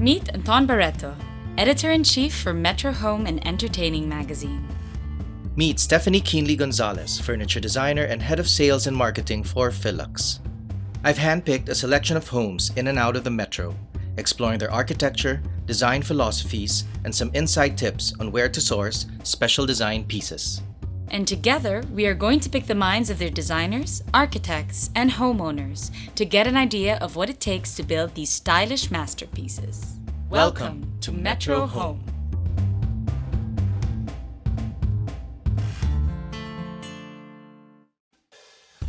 Meet Anton Barreto, Editor-in-Chief for Metro Home and Entertaining magazine. Meet Stephanie Keenly Gonzalez, Furniture Designer and Head of Sales and Marketing for Philux. I've handpicked a selection of homes in and out of the Metro, exploring their architecture, design philosophies, and some inside tips on where to source special design pieces. And together, we are going to pick the minds of their designers, architects, and homeowners to get an idea of what it takes to build these stylish masterpieces. Welcome to Metro Home.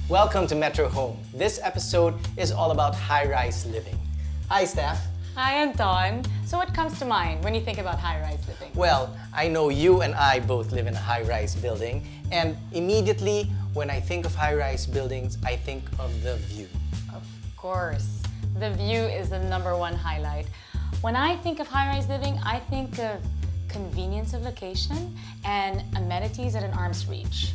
Welcome to Metro Home. This episode is all about high-rise living. Hi, Steph. Hi, Anton. So what comes to mind when you think about high-rise living? Well, I know you and I both live in a high-rise building, and immediately when I think of high-rise buildings, I think of the view. Of course. The view is the #1 highlight. When I think of high-rise living, I think of convenience of location and amenities at an arm's reach.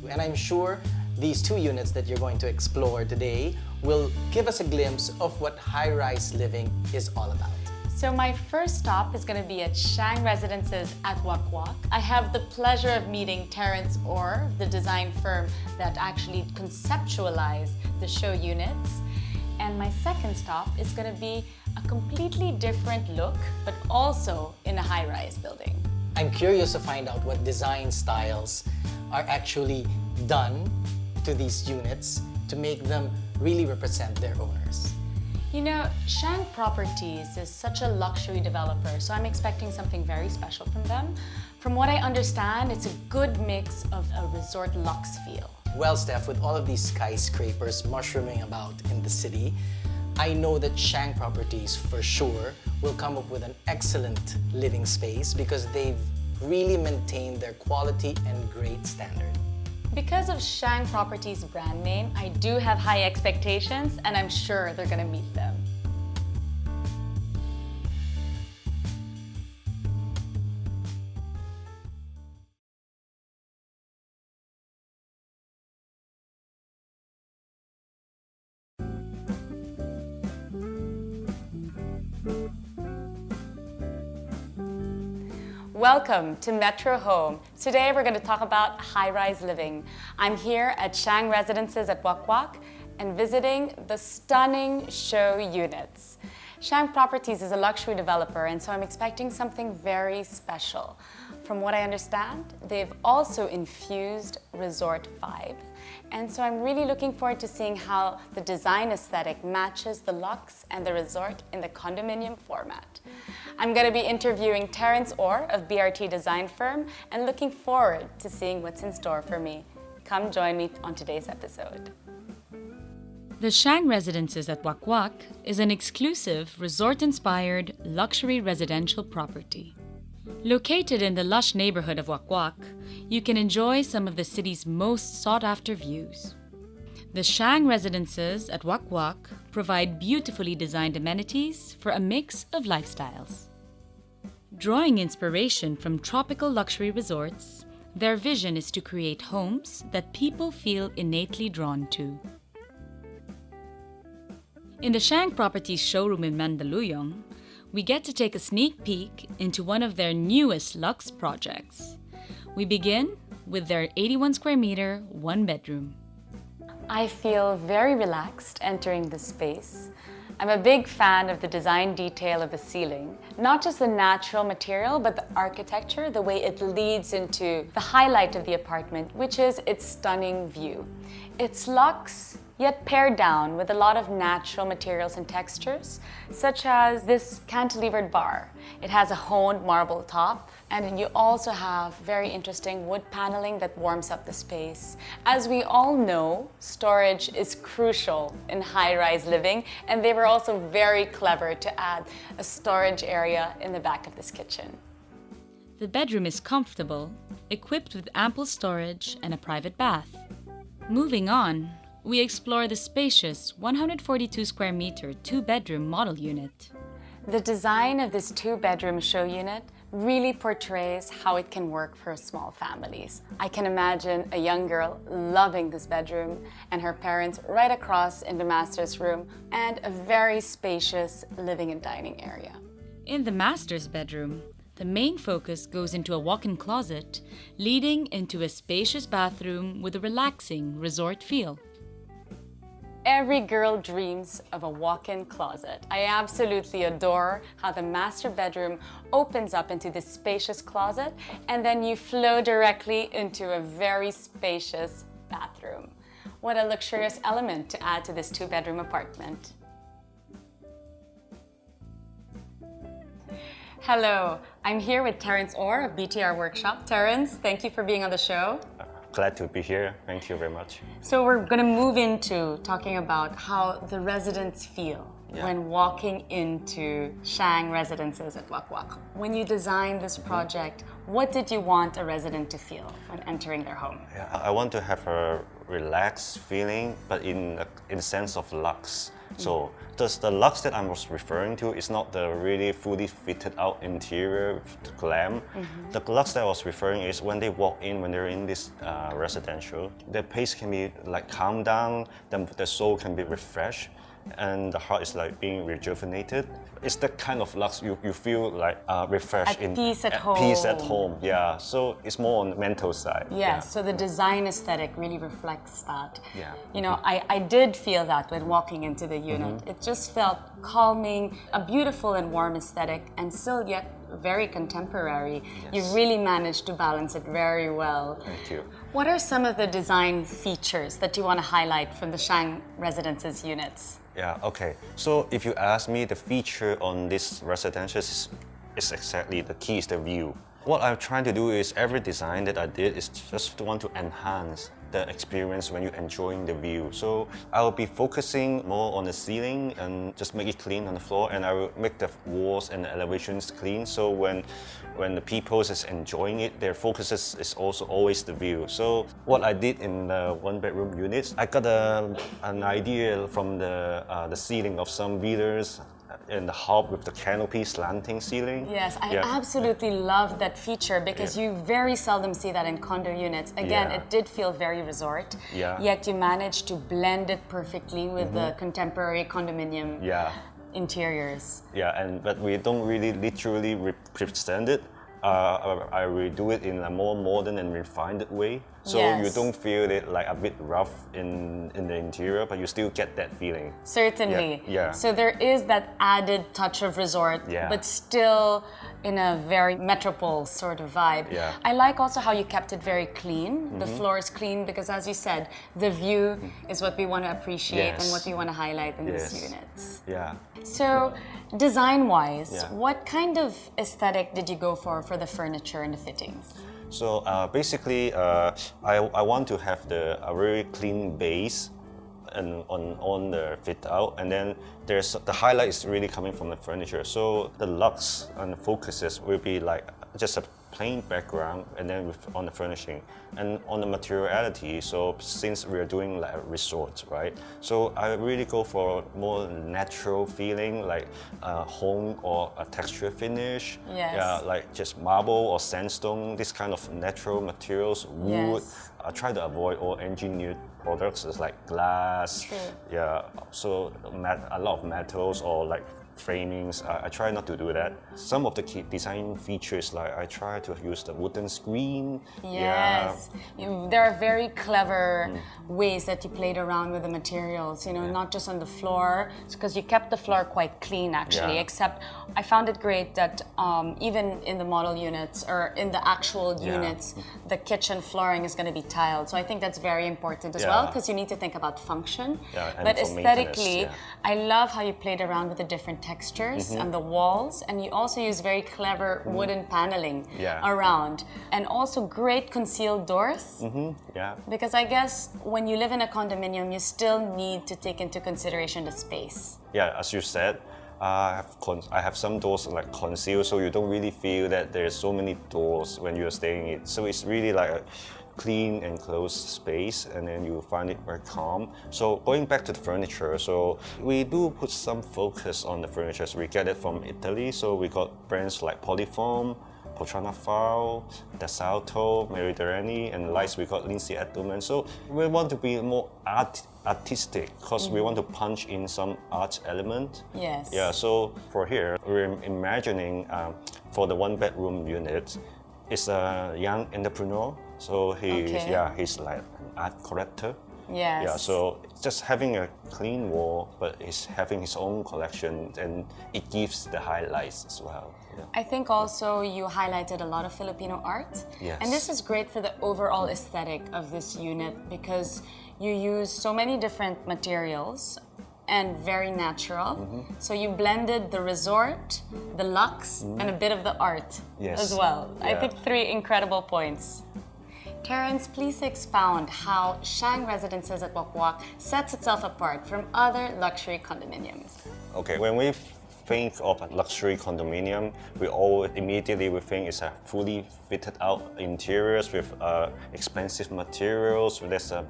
And I'm sure these two units that you're going to explore today will give us a glimpse of what high-rise living is all about. So my first stop is going to be at Shang Residences at Wak Wak. I have the pleasure of meeting Terrence Orr, the design firm that actually conceptualized the show units. And my second stop is going to be a completely different look, but also in a high-rise building. I'm curious to find out what design styles are actually done to these units to make them really represent their owners. You know, Shang Properties is such a luxury developer, so I'm expecting something very special from them. From what I understand, it's a good mix of a resort luxe feel. Well, Steph, with all of these skyscrapers mushrooming about in the city, I know that Shang Properties for sure will come up with an excellent living space because they've really maintained their quality and great standard. Because of Shang Properties' brand name, I do have high expectations, and I'm sure they're going to meet them. Welcome to Metro Home. Today we're going to talk about high-rise living. I'm here at Shang Residences at Wak Wak and visiting the stunning show units. Shang Properties is a luxury developer, and so I'm expecting something very special. From what I understand, they've also infused resort vibe. And so I'm really looking forward to seeing how the design aesthetic matches the luxe and the resort in the condominium format. I'm going to be interviewing Terrence Orr of BRT Design Firm and looking forward to seeing what's in store for me. Come join me on today's episode. The Shang Residences at Wak Wak is an exclusive resort-inspired luxury residential property. Located in the lush neighborhood of Wak Wak, you can enjoy some of the city's most sought-after views. The Shang Residences at Wak Wak provide beautifully designed amenities for a mix of lifestyles. Drawing inspiration from tropical luxury resorts, their vision is to create homes that people feel innately drawn to. In the Shang Properties showroom in Mandaluyong, we get to take a sneak peek into one of their newest luxe projects. We begin with their 81 square meter, one-bedroom. I feel very relaxed entering this space. I'm a big fan of the design detail of the ceiling, not just the natural material, but the architecture, the way it leads into the highlight of the apartment, which is its stunning view. It's luxe, yet pared down with a lot of natural materials and textures, such as this cantilevered bar. It has a honed marble top, and you also have very interesting wood paneling that warms up the space. As we all know, storage is crucial in high-rise living, and they were also very clever to add a storage area in the back of this kitchen. The bedroom is comfortable, equipped with ample storage and a private bath. Moving on, we explore the spacious 142 square meter two-bedroom model unit. The design of this two-bedroom show unit really portrays how it can work for small families. I can imagine a young girl loving this bedroom and her parents right across in the master's room and a very spacious living and dining area. In the master's bedroom, the main focus goes into a walk-in closet, leading into a spacious bathroom with a relaxing resort feel. Every girl dreams of a walk-in closet. I absolutely adore how the master bedroom opens up into this spacious closet and then you flow directly into a very spacious bathroom. What a luxurious element to add to this two-bedroom apartment. Hello, I'm here with Terence Orr of BTR Workshop. Terence, thank you for being on the show. Glad to be here. Thank you very much. So we're going to move into talking about how the residents feel when walking into Shang Residences at Wak Wak. When you designed this project, what did you want a resident to feel when entering their home? Yeah, I want to have a relaxed feeling, but in the sense of luxe. So the luxe that I was referring to is not the really fully fitted out interior with the glam. The luxe that I was referring is when they walk in, when they're in this residential, their pace can be like calmed down, then the soul can be refreshed, and the heart is like being rejuvenated. It's that kind of luxe you feel like refreshed, At peace at home. Peace at home, yeah. So it's more on the mental side. Yes, so the design aesthetic really reflects that. Yeah. You know, I did feel that when walking into the unit. It just felt calming, a beautiful and warm aesthetic, and still yet very contemporary. Yes. You really managed to balance it very well. Thank you. What are some of the design features that you want to highlight from the Shang Residences units? Yeah, okay. So if you ask me, the feature on this residential is exactly the key is the view. What I'm trying to do is every design that I did is just to want to enhance the experience when you're enjoying the view. So I'll be focusing more on the ceiling and just make it clean on the floor, and I will make the walls and the elevations clean. So when the people is enjoying it, their focus is also always the view. So what I did in the one-bedroom units, I got an idea from the ceiling of some villas in the hub with the canopy slanting ceiling. Yes, I absolutely love that feature because you very seldom see that in condo units. Again, it did feel very resort, yet you managed to blend it perfectly with the contemporary condominium interiors. Yeah, but we don't really literally represent it. I will do it in a more modern and refined way. So you don't feel it like a bit rough in the interior, but you still get that feeling. Certainly. Yeah. So there is that added touch of resort, but still in a very metropole sort of vibe. Yeah. I like also how you kept it very clean. The floor is clean because, as you said, the view is what we want to appreciate and what we want to highlight in these units. Yeah. So, design-wise, what kind of aesthetic did you go for the furniture and the fittings? So basically, I want to have a very clean base and on the fit out, and then there's the highlight is really coming from the furniture. So the luxe and the focuses will be like just a plain background, and then on the furnishing and on the materiality. So since we are doing like a resort, right? So I really go for more natural feeling, like home or a texture finish. Yes. Yeah, like just marble or sandstone. This kind of natural materials, wood. Yes. I try to avoid all engineered products, it's like glass. True. Yeah, so a lot of metals or like framings. I try not to do that. Some of the key design features, like I try to use the wooden screen. Yes, there are very clever ways that you played around with the materials, you know, not just on the floor, because you kept the floor quite clean actually, except I found it great that even in the model units or in the actual units, the kitchen flooring is going to be tiled. So I think that's very important as well, because you need to think about function. But aesthetically, I love how you played around with the different textures and the walls, and you also use very clever wooden paneling around, and also great concealed doors. Because I guess when you live in a condominium, you still need to take into consideration the space. Yeah, as you said, I have some doors like concealed, so you don't really feel that there's so many doors when you're staying in. So it's really like a clean and closed space, and then you find it very calm. So going back to the furniture, so we do put some focus on the furniture. So we get it from Italy, so we got brands like Polyform, Potranafal, D'Assalto, Mediterranean, and lights we got Lindsay Edelman. So we want to be more artistic because we want to punch in some art element. Yes. Yeah, so for here, we're imagining for the one-bedroom unit, it's a young entrepreneur. So he's like an art collector. Yes. Yeah, so just having a clean wall, but he's having his own collection, and it gives the highlights as well. Yeah. I think also you highlighted a lot of Filipino art. Yes. And this is great for the overall aesthetic of this unit because you use so many different materials and very natural. So you blended the resort, the luxe, and a bit of the art as well. I think 3 incredible points. Terrence, please expound how Shang Residences at Wak Wak sets itself apart from other luxury condominiums. Okay, when we think of a luxury condominium, we immediately think it's a fully fitted out interiors with expensive materials. There's a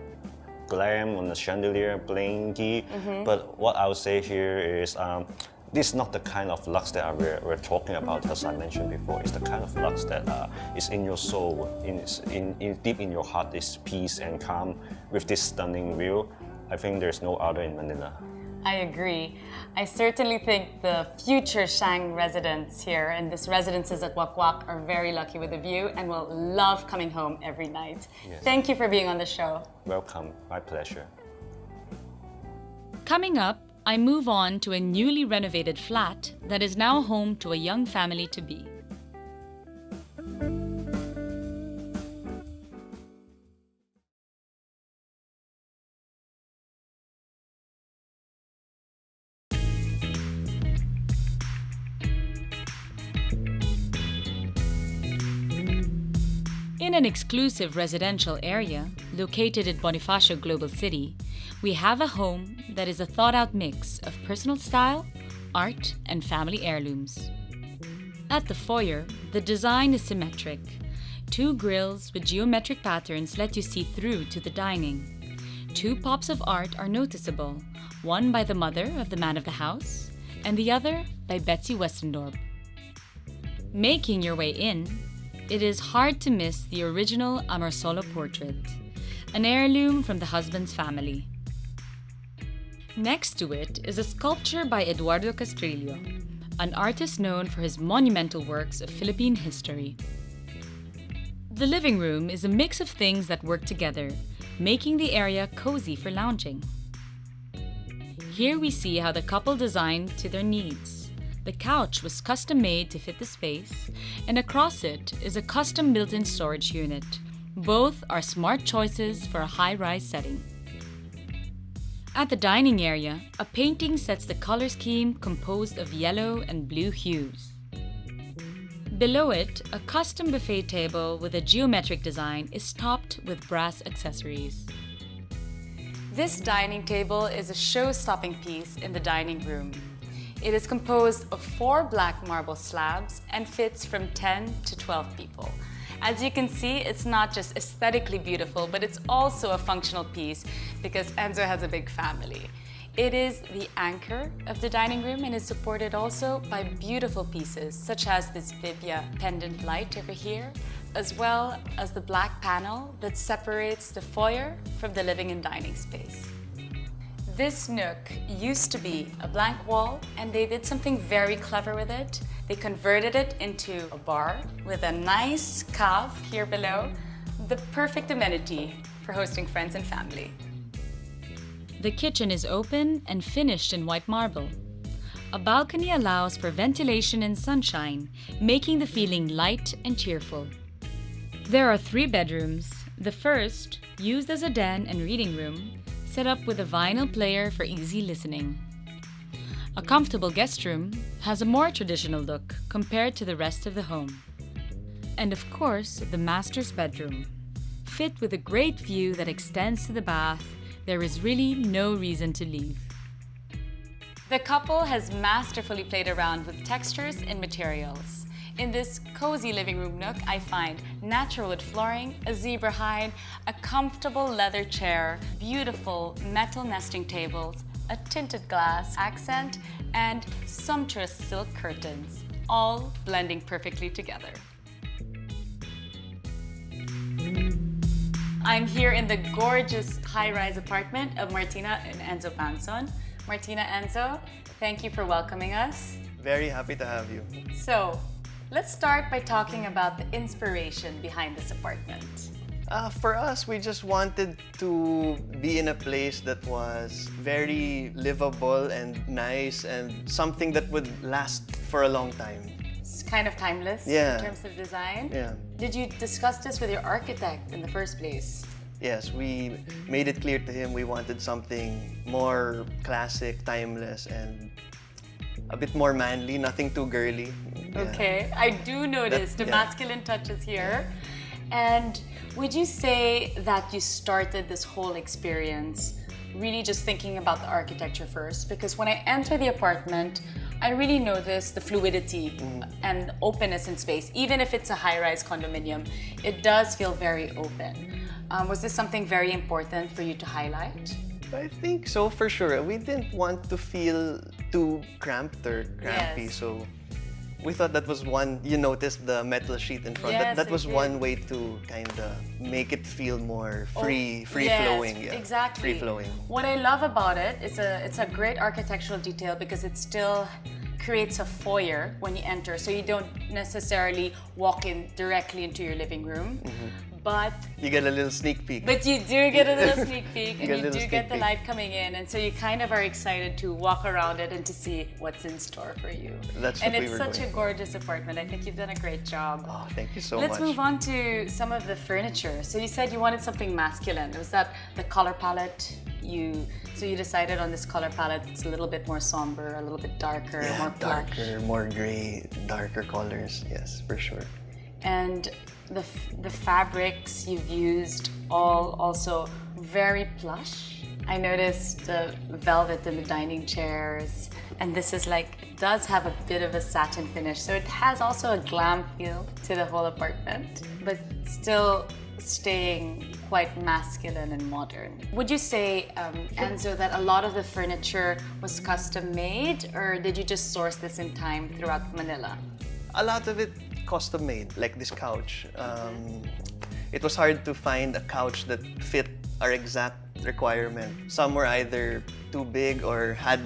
glam on the chandelier, blingy. But what I would say here is this is not the kind of lux that we're talking about, as I mentioned before. It's the kind of lux that is in your soul, deep in your heart, is peace and calm with this stunning view. I think there's no other in Manila. I agree. I certainly think the future Shang residents here and this Residences at Wak Wak are very lucky with the view and will love coming home every night. Yes. Thank you for being on the show. Welcome, my pleasure. Coming up, I move on to a newly renovated flat that is now home to a young family-to-be. In an exclusive residential area located at Bonifacio Global City, we have a home that is a thought-out mix of personal style, art, and family heirlooms. At the foyer, the design is symmetric. 2 grills with geometric patterns let you see through to the dining. 2 pops of art are noticeable, one by the mother of the man of the house, and the other by Betsy Westendorp. Making your way in, it is hard to miss the original Amorsolo portrait, an heirloom from the husband's family. Next to it is a sculpture by Eduardo Castrillo, an artist known for his monumental works of Philippine history. The living room is a mix of things that work together, making the area cozy for lounging. Here we see how the couple designed to their needs. The couch was custom-made to fit the space, and across it is a custom built-in storage unit. Both are smart choices for a high-rise setting. At the dining area, a painting sets the color scheme composed of yellow and blue hues. Below it, a custom buffet table with a geometric design is topped with brass accessories. This dining table is a show-stopping piece in the dining room. It is composed of 4 black marble slabs and fits from 10 to 12 people. As you can see, it's not just aesthetically beautiful, but it's also a functional piece because Enzo has a big family. It is the anchor of the dining room and is supported also by beautiful pieces such as this Vibia pendant light over here, as well as the black panel that separates the foyer from the living and dining space. This nook used to be a blank wall, and they did something very clever with it. They converted it into a bar with a nice cave here below, the perfect amenity for hosting friends and family. The kitchen is open and finished in white marble. A balcony allows for ventilation and sunshine, making the feeling light and cheerful. There are 3 bedrooms. The first, used as a den and reading room, set up with a vinyl player for easy listening. A comfortable guest room has a more traditional look compared to the rest of the home. And of course, the master's bedroom. Fit with a great view that extends to the bath, there is really no reason to leave. The couple has masterfully played around with textures and materials. In this cozy living room nook, I find natural wood flooring, a zebra hide, a comfortable leather chair, beautiful metal nesting tables, a tinted glass accent, and sumptuous silk curtains, all blending perfectly together. I'm here in the gorgeous high-rise apartment of Martina and Enzo Panson. Martina, Enzo, thank you for welcoming us. Very happy to have you. So, let's start by talking about the inspiration behind this apartment. For us, we just wanted to be in a place that was very livable and nice and something that would last for a long time. It's kind of timeless Yeah. in terms of design. Yeah. Did you discuss this with your architect in the first place? Yes, we made it clear to him we wanted something more classic, timeless, and a bit more manly, nothing too girly. Yeah. Okay, I do notice the yeah. masculine touches here. And would you say that you started this whole experience really just thinking about the architecture first? Because when I enter the apartment, I really notice the fluidity and openness in space. Even if it's a high-rise condominium, it does feel very open. Was this something very important for you to highlight? I think so, for sure. We didn't want to feel too cramped or crampy, Yes. so we thought that was one. You noticed the metal sheet in front. Yes, that I was did. one way to kind of make it feel more free Yes, flowing. Yeah. exactly. Free flowing. What I love about it is it's a great architectural detail because it still creates a foyer when you enter, so you don't necessarily walk in directly into your living room, but You get a little sneak peek. you do get a little sneak peek, and get a you little do sneak get the peek. light coming in, and so you kind of are excited to walk around it and to see what's in store for you. That's and what we it's were such going a for. gorgeous apartment. I think you've done a great job. Oh, thank you so Let's much. move on to some of the furniture. So you said you wanted something masculine. Was that the color palette? So you decided on this color palette. It's a little bit more somber, a little bit darker, Yeah, more plush. darker, more gray, darker colors. Yes, for sure. And the fabrics you've used all also very plush. I noticed the velvet in the dining chairs, and this is like, it does have a bit of a satin finish, so it has also a glam feel to the whole apartment, but still staying quite masculine and modern. Would you say, Enzo, that a lot of the furniture was custom made, or did you just source this in time throughout Manila? A lot of it custom made, like this couch. It was hard to find a couch that fit our exact requirement. Some were either too big or had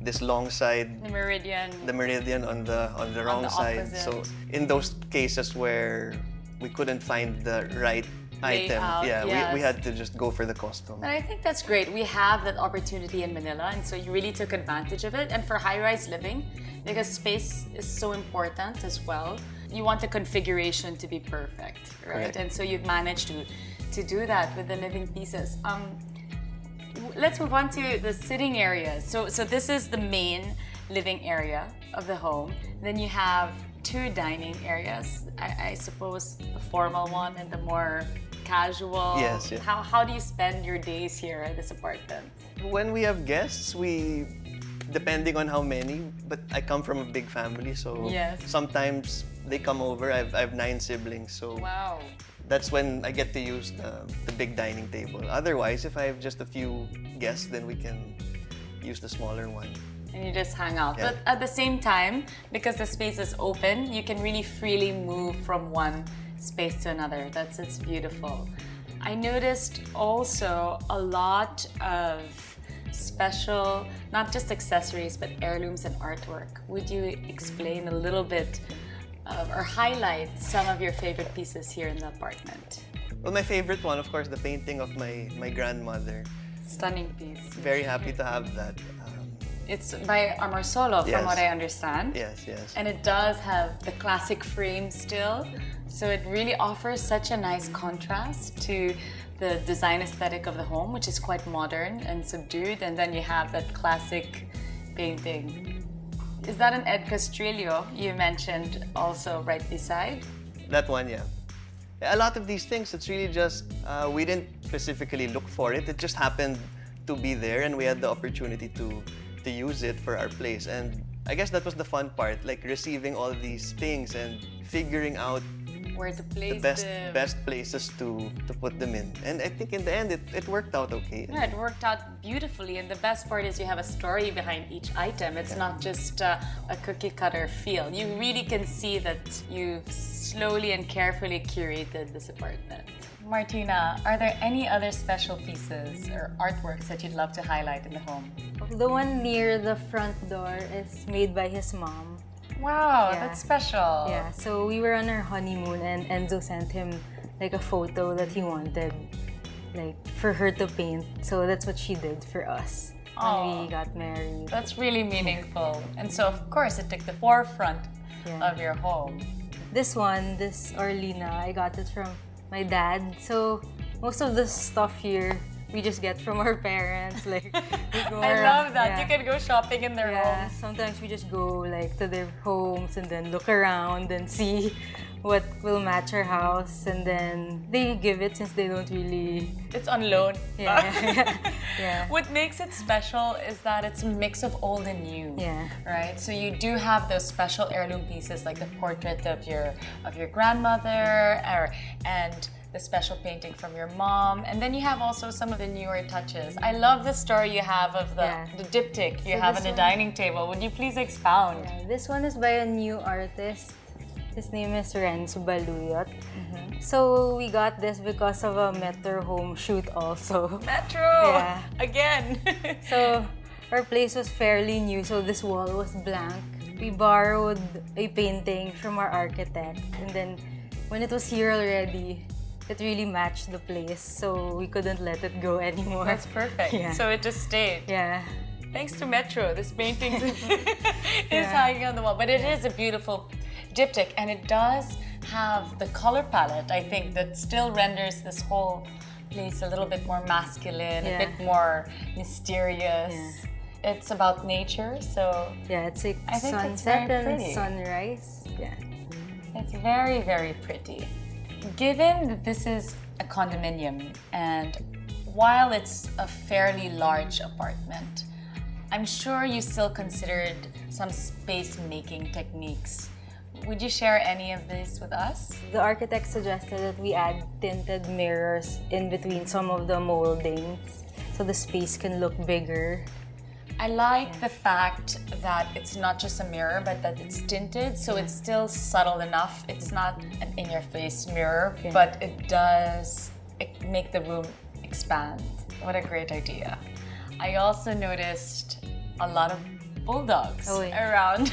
this long side, The meridian. the meridian on the wrong the side. opposite. So in those cases where we couldn't find the right item, Layout, we yes. had to just go for the custom. And I think that's great. We have that opportunity in Manila, and so you really took advantage of it. And for high-rise living, because space is so important as well, you want the configuration to be perfect, right? Correct. And so you've managed to do that with the living pieces. Let's move on to the sitting areas. So this is the main living area of the home. Then you have two dining areas. I suppose the formal one and the more casual. Yes, yeah. How do you spend your days here at this apartment? When we have guests, depending on how many, but I come from a big family, so Yes. sometimes they come over. I've 9 siblings, so Wow. that's when I get to use the big dining table. Otherwise, if I have just a few guests, then we can use the smaller one. And you just hang out. Yeah. But at the same time, because the space is open, you can really freely move from one space to another. It's beautiful. I noticed also a lot of special, not just accessories, but heirlooms and artwork. Would you explain a little bit or highlight some of your favorite pieces here in the apartment? Well, my favorite one, of course, the painting of my grandmother. Stunning piece. Very happy to have that. It's by Amarsolo, from Yes. what I understand. Yes, yes. And it does have the classic frame still. So it really offers such a nice contrast to the design aesthetic of the home, which is quite modern and subdued. And then you have that classic painting. Is that an Ed Castrillo you mentioned also right beside? That one, yeah. A lot of these things, it's really just, we didn't specifically look for it. It just happened to be there, and we had the opportunity to use it for our place. And I guess that was the fun part, like receiving all these things and figuring out Where to place the best places to put them in. And I think in the end, it worked out okay. Yeah, it worked out beautifully, and the best part is you have a story behind each item. It's not just a cookie cutter feel. You really can see that you've slowly and carefully curated this apartment. Martina, are there any other special pieces or artworks that you'd love to highlight in the home? The one near the front door is made by his mom. Wow, Yeah. that's special. Yeah, so we were on our honeymoon and Enzo sent him like a photo that he wanted like for her to paint. So that's what she did for us when we got married. That's really meaningful. And so, of course, it took the forefront of your home. This Orlina, I got it from my dad. So most of the stuff here we just get from our parents. Like we go I love that. yeah. You can go shopping in their Yeah, homes. sometimes we just go like to their homes and then look around and see what will match our house, and then they give it since they don't really. It's on loan. Yeah, yeah, What makes it special is that it's a mix of old and new. yeah. Right? So you do have those special heirloom pieces like the portrait of your grandmother and the special painting from your mom, and then you have also some of the newer touches. I love the story you have of the diptych you So have this on the one- dining table. Would you please expound? Yeah, this one is by a new artist. His name is Renzo Baluyot. So we got this because of a Metro Home shoot also. Metro! Yeah. Again! So our place was fairly new, so this wall was blank. We borrowed a painting from our architect, and then when it was here already, it really matched the place, so we couldn't let it go anymore. That's perfect. Yeah. So it just stayed. Yeah. Thanks to Metro, this painting is hanging on the wall. But it is a beautiful diptych, and it does have the color palette, I think, that still renders this whole place a little bit more masculine, a bit more mysterious. Yeah. It's about nature, so Yeah, it's like I think it's sunset very and pretty. sunrise. Yeah. it's very, very pretty. Given that this is a condominium, and while it's a fairly large apartment, I'm sure you still considered some space-making techniques. Would you share any of this with us? The architect suggested that we add tinted mirrors in between some of the moldings so the space can look bigger. I like the fact that it's not just a mirror, but that it's tinted, so it's still subtle enough. It's not an in-your-face mirror, but it does make the room expand. What a great idea. I also noticed a lot of bulldogs around.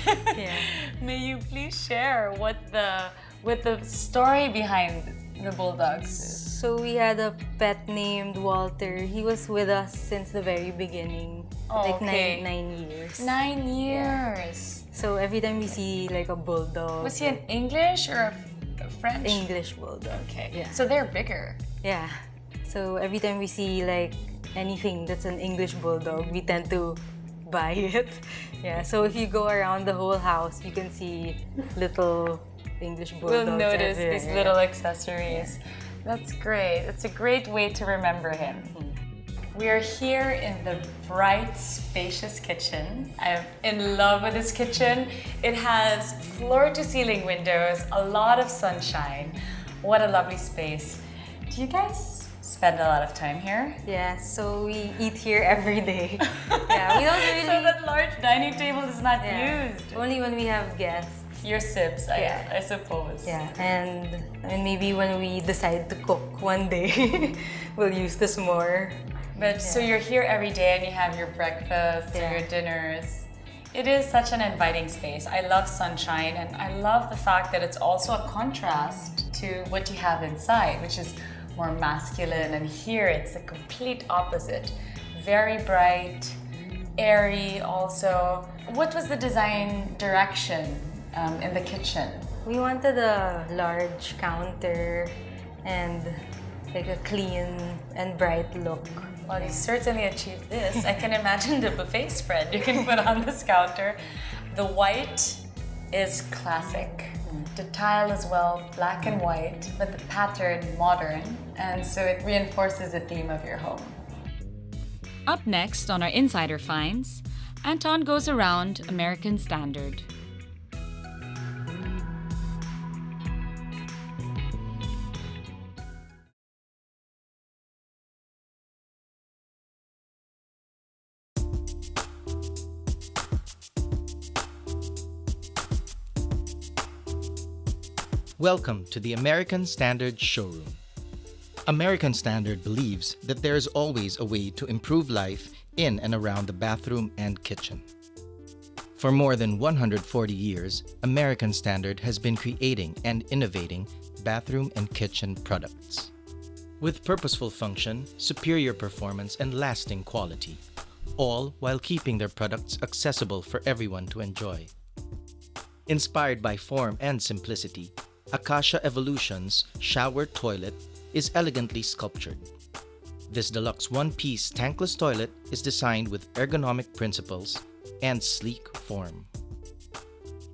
May you please share what the story behind the bulldogs is? So we had a pet named Walter. He was with us since the very beginning, like okay. nine years. 9 years. So every time we see like a bulldog, Was he an English or a French? English bulldog. Okay. Yeah. So they're bigger. Yeah. So every time we see like anything that's an English bulldog, we tend to buy it. Yeah. So if you go around the whole house, you can see little English bulldogs. We'll notice everywhere. these little accessories. That's great. It's a great way to remember him. We are here in the bright, spacious kitchen. I'm in love with this kitchen. It has floor-to-ceiling windows, a lot of sunshine. What a lovely space. Do you guys spend a lot of time here? Yeah. So we eat here every day. Yeah. We don't really. So that large dining table is not used. Only when we have guests. Your sips, I suppose. Yeah, and maybe when we decide to cook one day, we'll use this more. But so you're here every day and you have your breakfast or your dinners. It is such an inviting space. I love sunshine, and I love the fact that it's also a contrast to what you have inside, which is more masculine, and here it's the complete opposite. Very bright, airy also. What was the design direction in the kitchen? We wanted a large counter and like a clean and bright look. Well, you certainly achieved this. I can imagine the buffet spread you can put on this counter. The white is classic. The tile as well, black and white, but the pattern modern, and so it reinforces the theme of your home. Up next on our Insider Finds, Anton goes around American Standard. Welcome to the American Standard Showroom. American Standard believes that there is always a way to improve life in and around the bathroom and kitchen. For more than 140 years, American Standard has been creating and innovating bathroom and kitchen products. With purposeful function, superior performance, and lasting quality, all while keeping their products accessible for everyone to enjoy. Inspired by form and simplicity, Acacia Evolution's shower toilet is elegantly sculptured. This deluxe one-piece tankless toilet is designed with ergonomic principles and sleek form.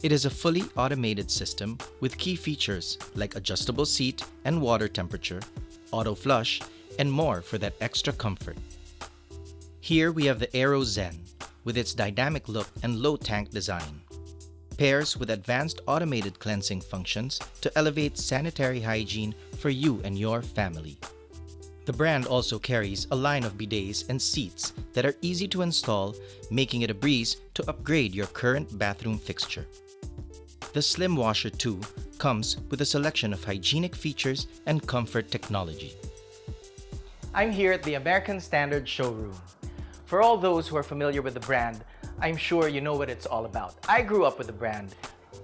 It is a fully automated system with key features like adjustable seat and water temperature, auto flush, and more for that extra comfort. Here we have the Aero Zen with its dynamic look and low tank design. Pairs with advanced automated cleansing functions to elevate sanitary hygiene for you and your family. The brand also carries a line of bidets and seats that are easy to install, making it a breeze to upgrade your current bathroom fixture. The Slim Washer 2 comes with a selection of hygienic features and comfort technology. I'm here at the American Standard showroom. For all those who are familiar with the brand, I'm sure you know what it's all about. I grew up with the brand.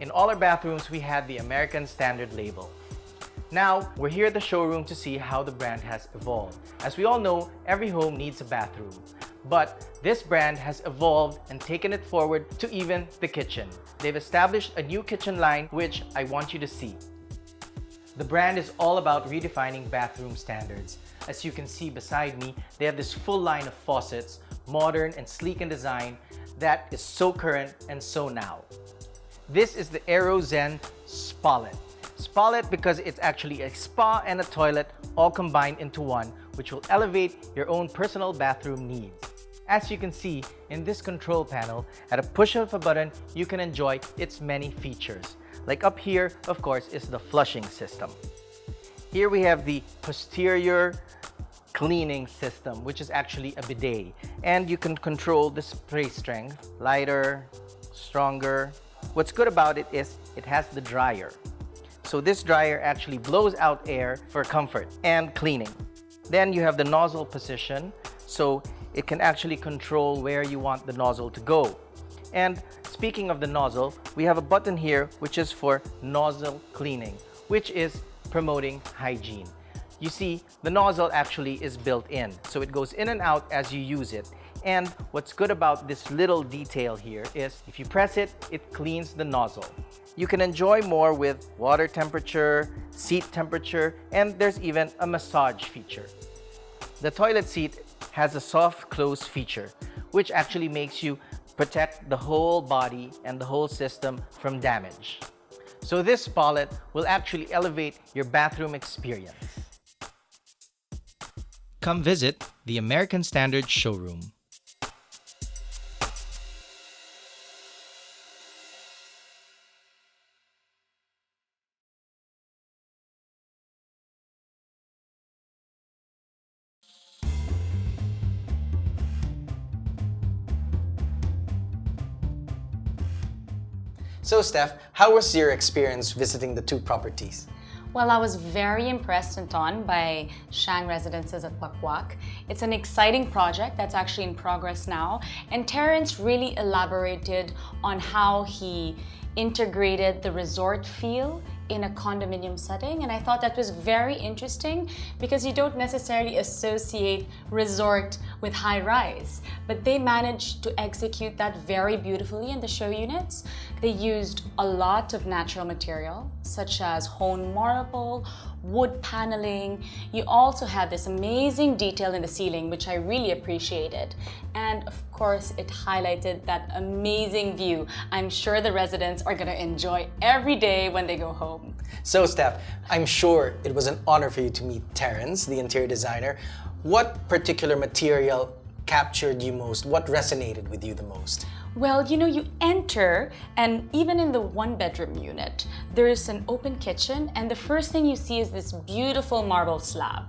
In all our bathrooms, we had the American Standard label. Now, we're here at the showroom to see how the brand has evolved. As we all know, every home needs a bathroom. But this brand has evolved and taken it forward to even the kitchen. They've established a new kitchen line, which I want you to see. The brand is all about redefining bathroom standards. As you can see beside me, they have this full line of faucets, modern and sleek in design, that is so current and so now. This is the Aero Zen Spallet. Spallet because it's actually a spa and a toilet all combined into one, which will elevate your own personal bathroom needs. As you can see in this control panel, at a push of a button, you can enjoy its many features. Like up here, of course, is the flushing system. Here we have the posterior cleaning system, which is actually a bidet. And you can control the spray strength, lighter, stronger. What's good about it is it has the dryer. So this dryer actually blows out air for comfort and cleaning. Then you have the nozzle position, so it can actually control where you want the nozzle to go. And speaking of the nozzle, we have a button here which is for nozzle cleaning, which is promoting hygiene. You see, the nozzle actually is built in, so it goes in and out as you use it. And what's good about this little detail here is if you press it, it cleans the nozzle. You can enjoy more with water temperature, seat temperature, and there's even a massage feature. The toilet seat has a soft close feature, which actually makes you protect the whole body and the whole system from damage. So this Spallet will actually elevate your bathroom experience. Come visit the American Standard showroom. So Steph, how was your experience visiting the two properties? Well, I was very impressed, Anton, by Shang Residences at Wakwak. It's an exciting project that's actually in progress now, and Terrence really elaborated on how he integrated the resort feel in a condominium setting, and I thought that was very interesting because you don't necessarily associate resort with high-rise, but they managed to execute that very beautifully in the show units. They used a lot of natural material such as honed marble, wood paneling. You also had this amazing detail in the ceiling, which I really appreciated. And of course, it highlighted that amazing view I'm sure the residents are gonna enjoy every day when they go home. So Steph, I'm sure it was an honor for you to meet Terrence, the interior designer. What particular material captured you most? What resonated with you the most? Well, you know, you enter, and even in the one-bedroom unit, there is an open kitchen, and the first thing you see is this beautiful marble slab.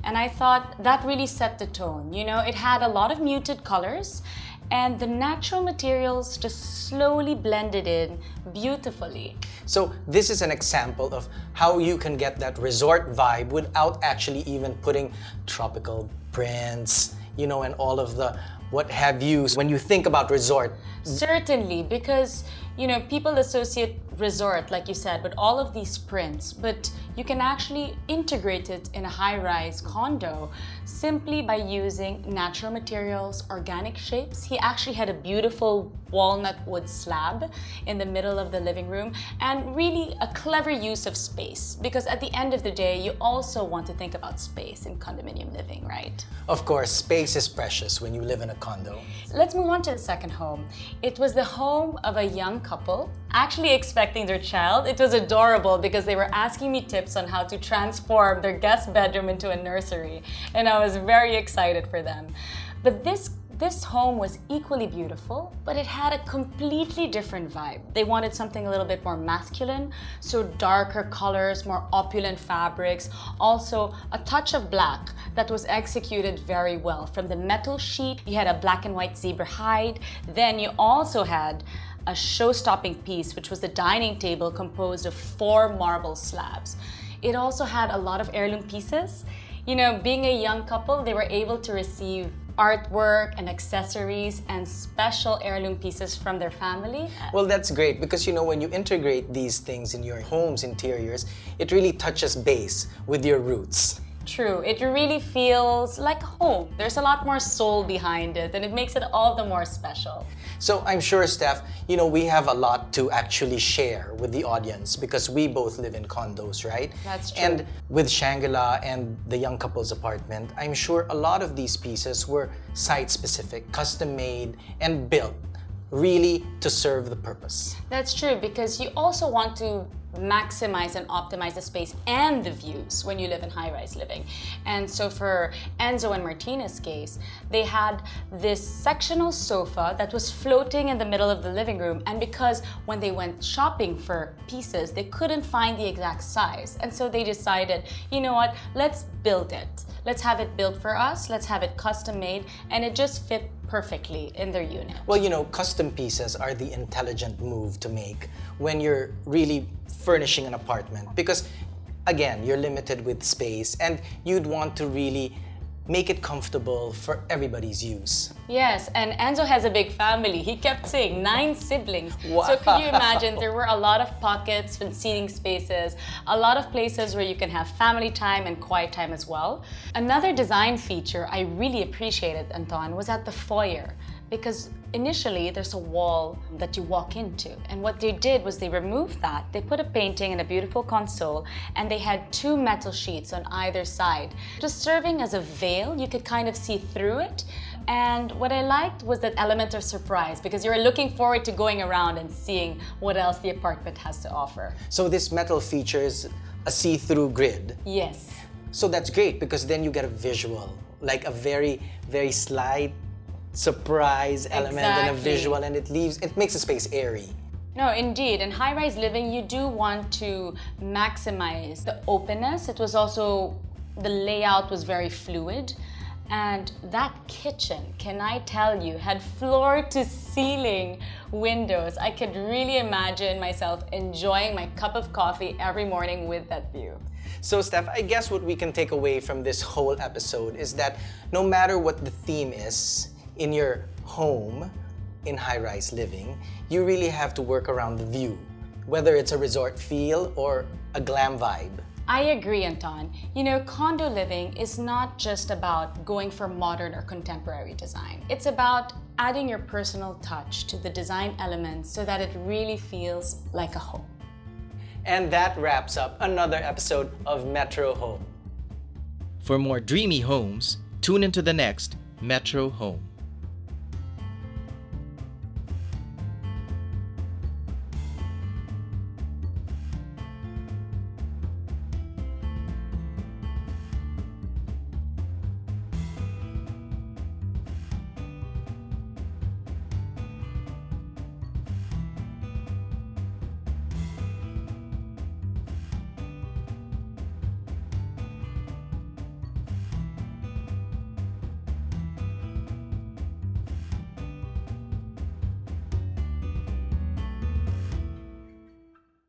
And I thought that really set the tone. You know, it had a lot of muted colors, and the natural materials just slowly blended in beautifully. So this is an example of how you can get that resort vibe without actually even putting tropical prints, and all of the what have yous when you think about resort. Certainly, because people associate resort, like you said, with all of these prints, but you can actually integrate it in a high-rise condo simply by using natural materials, organic shapes. He actually had a beautiful walnut wood slab in the middle of the living room, and really a clever use of space, because at the end of the day, you also want to think about space in condominium living, right? Of course, space is precious when you live in a condo. Let's move on to the second home. It was the home of a young couple actually expecting their child. It was adorable because they were asking me tips on how to transform their guest bedroom into a nursery, and I was very excited for them. But this home was equally beautiful, but it had a completely different vibe. They wanted something a little bit more masculine, so darker colors, more opulent fabrics, also a touch of black that was executed very well. From the metal sheet, you had a black and white zebra hide. Then you also had a show-stopping piece, which was the dining table composed of 4 marble slabs. It also had a lot of heirloom pieces. Being a young couple, they were able to receive artwork and accessories and special heirloom pieces from their family. Well, that's great because when you integrate these things in your home's interiors, it really touches base with your roots. True, it really feels like home. There's a lot more soul behind it, and it makes it all the more special. So I'm sure, Steph, we have a lot to actually share with the audience because we both live in condos, right? That's true. And with Shangri-La and the young couple's apartment, I'm sure a lot of these pieces were site-specific, custom-made, and built really to serve the purpose. That's true, because you also want to maximize and optimize the space and the views when you live in high-rise living. And so for Enzo and Martina's case, they had this sectional sofa that was floating in the middle of the living room, and because when they went shopping for pieces, they couldn't find the exact size. And so they decided, what, let's build it. Let's have it built for us, let's have it custom made, and it just fit perfectly in their unit. Well, custom pieces are the intelligent move to make when you're really furnishing an apartment because, again, you're limited with space and you'd want to really make it comfortable for everybody's use. Yes, and Enzo has a big family. He kept saying 9 siblings. Wow. So could you imagine, there were a lot of pockets and seating spaces, a lot of places where you can have family time and quiet time as well. Another design feature I really appreciated, Anton, was at the foyer, because initially there's a wall that you walk into, and what they did was they removed that. They put a painting and a beautiful console, and they had 2 metal sheets on either side, just serving as a veil. You could kind of see through it. And what I liked was that element of surprise, because you were looking forward to going around and seeing what else the apartment has to offer. So this metal features a see-through grid. Yes. So that's great because then you get a visual, like a very, very slight surprise element and a visual, and it makes the space airy. No, indeed. In high-rise living, you do want to maximize the openness. It was also, the layout was very fluid. And that kitchen, can I tell you, had floor-to-ceiling windows. I could really imagine myself enjoying my cup of coffee every morning with that view. So, Steph, I guess what we can take away from this whole episode is that no matter what the theme is in your home in high-rise living, you really have to work around the view, whether it's a resort feel or a glam vibe. I agree, Anton. Condo living is not just about going for modern or contemporary design. It's about adding your personal touch to the design elements so that it really feels like a home. And that wraps up another episode of Metro Home. For more dreamy homes, tune into the next Metro Home.